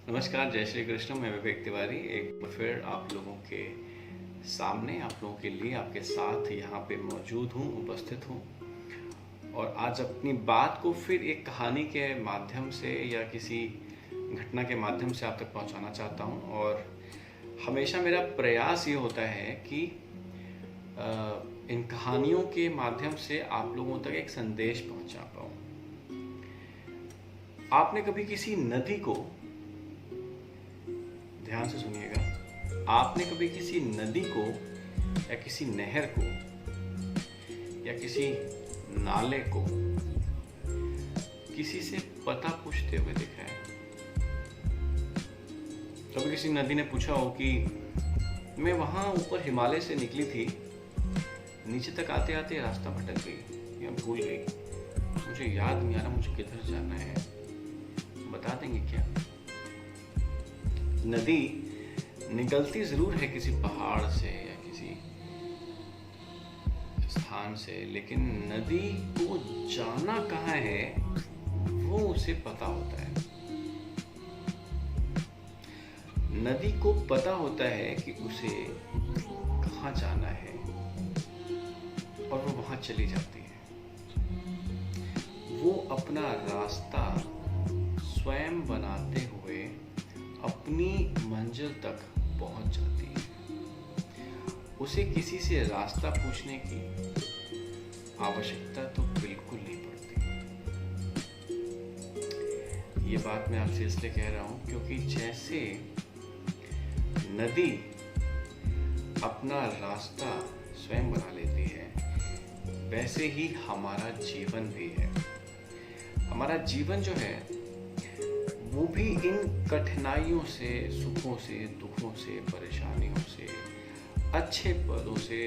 नमस्कार, जय श्री कृष्ण। मैं विवेक तिवारी एक बार फिर आप लोगों के सामने, आप लोगों के लिए, आपके साथ यहाँ पे मौजूद हूँ, उपस्थित हूँ। और आज अपनी बात को फिर एक कहानी के माध्यम से या किसी घटना के माध्यम से आप तक पहुँचाना चाहता हूँ। और हमेशा मेरा प्रयास ये होता है कि इन कहानियों के माध्यम से आप लोगों तक एक संदेश पहुँचा पाऊँ। आपने कभी किसी नदी को, ध्यान से सुनिएगा, आपने कभी किसी नदी को या किसी नहर को या किसी नाले को किसी से पता पूछते हुए देखा है? कभी किसी नदी ने पूछा हो कि मैं वहां ऊपर हिमालय से निकली थी, नीचे तक आते आते रास्ता भटक गई या भूल गई, मुझे याद नहीं आ रहा मुझे किधर जाना है, बता देंगे क्या? नदी निकलती जरूर है किसी पहाड़ से या किसी स्थान से, लेकिन नदी को जाना कहाँ है वो उसे पता होता है। नदी को पता होता है कि उसे कहाँ जाना है और वो वहां चली जाती है। वो अपना रास्ता स्वयं बनाते हुए अपनी मंजिल तक पहुंच जाती है। उसे किसी से रास्ता पूछने की आवश्यकता तो बिल्कुल नहीं पड़ती। ये बात मैं आपसे इसलिए कह रहा हूं क्योंकि जैसे नदी अपना रास्ता स्वयं बना लेती है, वैसे ही हमारा जीवन भी है। हमारा जीवन जो है वो भी इन कठिनाइयों से, सुखों से, दुखों से, परेशानियों से, अच्छे पलों से,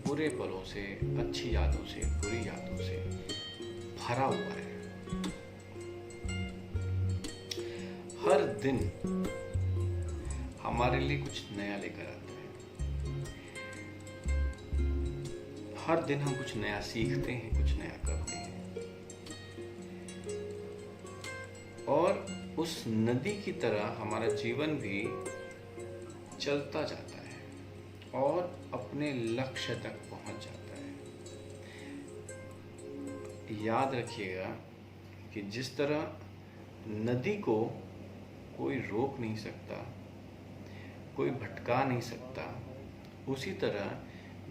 बुरे पलों से, अच्छी यादों से, बुरी यादों से भरा हुआ है। हर दिन हमारे लिए कुछ नया लेकर आता है। हर दिन हम कुछ नया सीखते हैं, कुछ नया करते हैं। और उस नदी की तरह हमारा जीवन भी चलता जाता है और अपने लक्ष्य तक पहुंच जाता है। याद रखिएगा कि जिस तरह नदी को कोई रोक नहीं सकता, कोई भटका नहीं सकता, उसी तरह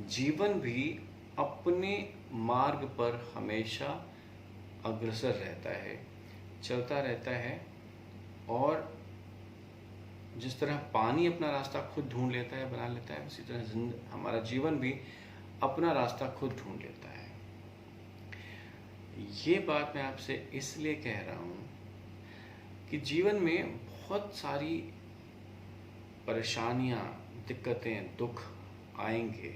जीवन भी अपने मार्ग पर हमेशा अग्रसर रहता है, चलता रहता है। और जिस तरह पानी अपना रास्ता खुद ढूंढ लेता है, बना लेता है, उसी तरह हमारा जीवन भी अपना रास्ता खुद ढूंढ लेता है। ये बात मैं आपसे इसलिए कह रहा हूँ कि जीवन में बहुत सारी परेशानियाँ, दिक्कतें, दुख आएंगे,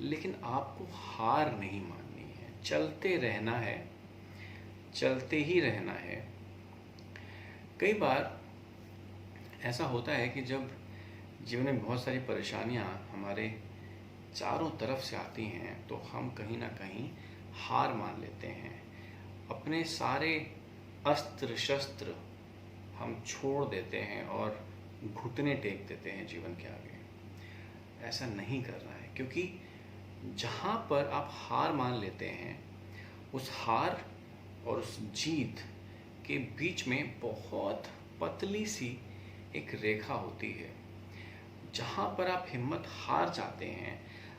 लेकिन आपको हार नहीं माननी है। चलते रहना है, चलते ही रहना है। कई बार ऐसा होता है कि जब जीवन में बहुत सारी परेशानियां हमारे चारों तरफ से आती हैं तो हम कहीं ना कहीं हार मान लेते हैं। अपने सारे अस्त्र शस्त्र हम छोड़ देते हैं और घुटने टेक देते हैं जीवन के आगे। ऐसा नहीं करना है, क्योंकि जहाँ पर आप हार मान लेते हैं, उस हार और उस जीत के बीच में बहुत पतली सी एक रेखा होती है। जहाँ पर आप हिम्मत हार जाते हैं,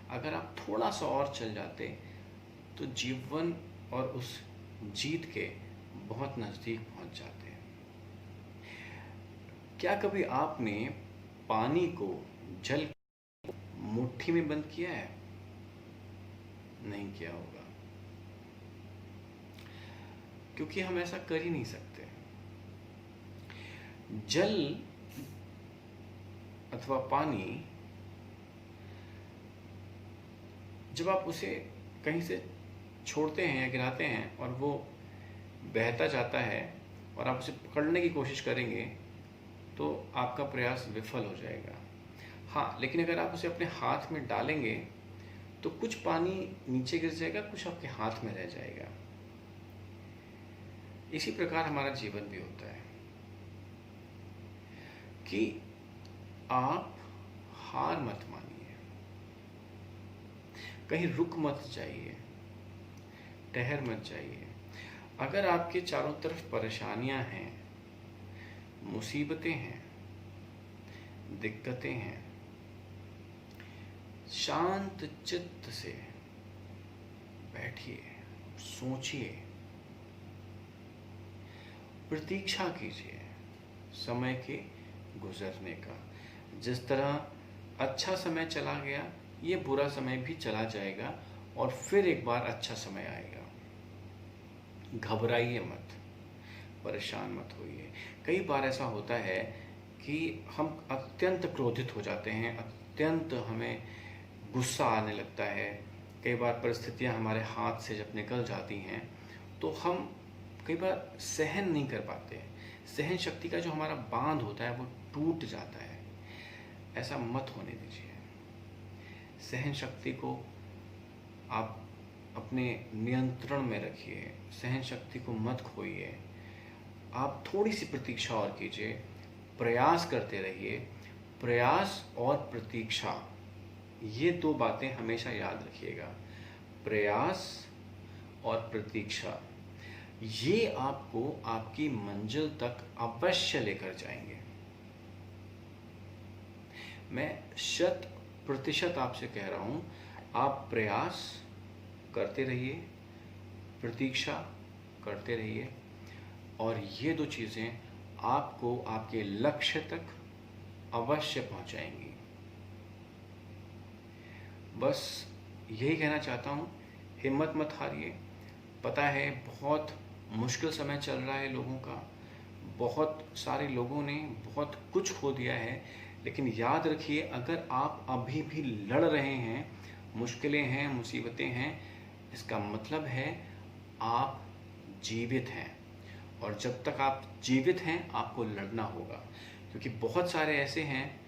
अगर आप थोड़ा सा और चल जाते तो जीवन और उस जीत के बहुत नज़दीक पहुँच जाते हैं। क्या कभी आपने पानी को, जल मुट्ठी में बंद किया है? नहीं किया होगा, क्योंकि हम ऐसा कर ही नहीं सकते। जल अथवा पानी, जब आप उसे कहीं से छोड़ते हैं या गिराते हैं और वो बहता जाता है और आप उसे पकड़ने की कोशिश करेंगे तो आपका प्रयास विफल हो जाएगा। हाँ, लेकिन अगर आप उसे अपने हाथ में डालेंगे तो कुछ पानी नीचे गिर जाएगा, कुछ आपके हाथ में रह जाएगा। इसी प्रकार हमारा जीवन भी होता है। कि आप हार मत मानिए, कहीं रुक मत जाइए, ठहर मत जाइए। अगर आपके चारों तरफ परेशानियां हैं, मुसीबतें हैं, दिक्कतें हैं, शांत चित्त से बैठिए, सोचिए, प्रतीक्षा कीजिए समय के गुजरने का। जिस तरह अच्छा समय चला गया, ये बुरा समय भी चला जाएगा और फिर एक बार अच्छा समय आएगा। घबराइए मत, परेशान मत होइए। कई बार ऐसा होता है कि हम अत्यंत क्रोधित हो जाते हैं, अत्यंत हमें गुस्सा आने लगता है। कई बार परिस्थितियां हमारे हाथ से जब निकल जाती हैं तो हम कई बार सहन नहीं कर पाते। सहन शक्ति का जो हमारा बांध होता है वो टूट जाता है। ऐसा मत होने दीजिए। सहन शक्ति को आप अपने नियंत्रण में रखिए, सहन शक्ति को मत खोइए। आप थोड़ी सी प्रतीक्षा और कीजिए, प्रयास करते रहिए। प्रयास और प्रतीक्षा, ये दो बातें हमेशा याद रखिएगा। प्रयास और प्रतीक्षा, ये आपको आपकी मंजिल तक अवश्य लेकर जाएंगे। मैं 100% आपसे कह रहा हूं, आप प्रयास करते रहिए, प्रतीक्षा करते रहिए, और ये दो चीज़ें आपको आपके लक्ष्य तक अवश्य पहुंचाएंगी। बस यही कहना चाहता हूँ, हिम्मत मत हारिए। पता है बहुत मुश्किल समय चल रहा है लोगों का, बहुत सारे लोगों ने बहुत कुछ खो दिया है, लेकिन याद रखिए, अगर आप अभी भी लड़ रहे हैं, मुश्किलें हैं, मुसीबतें हैं, इसका मतलब है आप जीवित हैं। और जब तक आप जीवित हैं, आपको लड़ना होगा, क्योंकि बहुत सारे ऐसे हैं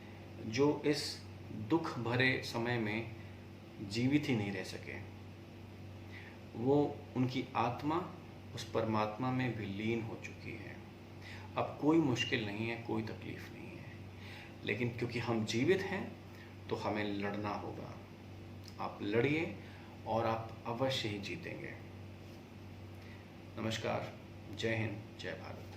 जो इस दुख भरे समय में जीवित ही नहीं रह सके। वो, उनकी आत्मा उस परमात्मा में विलीन हो चुकी है। अब कोई मुश्किल नहीं है, कोई तकलीफ नहीं है, लेकिन क्योंकि हम जीवित हैं तो हमें लड़ना होगा। आप लड़िए और आप अवश्य ही जीतेंगे। नमस्कार, जय हिंद, जय भारत।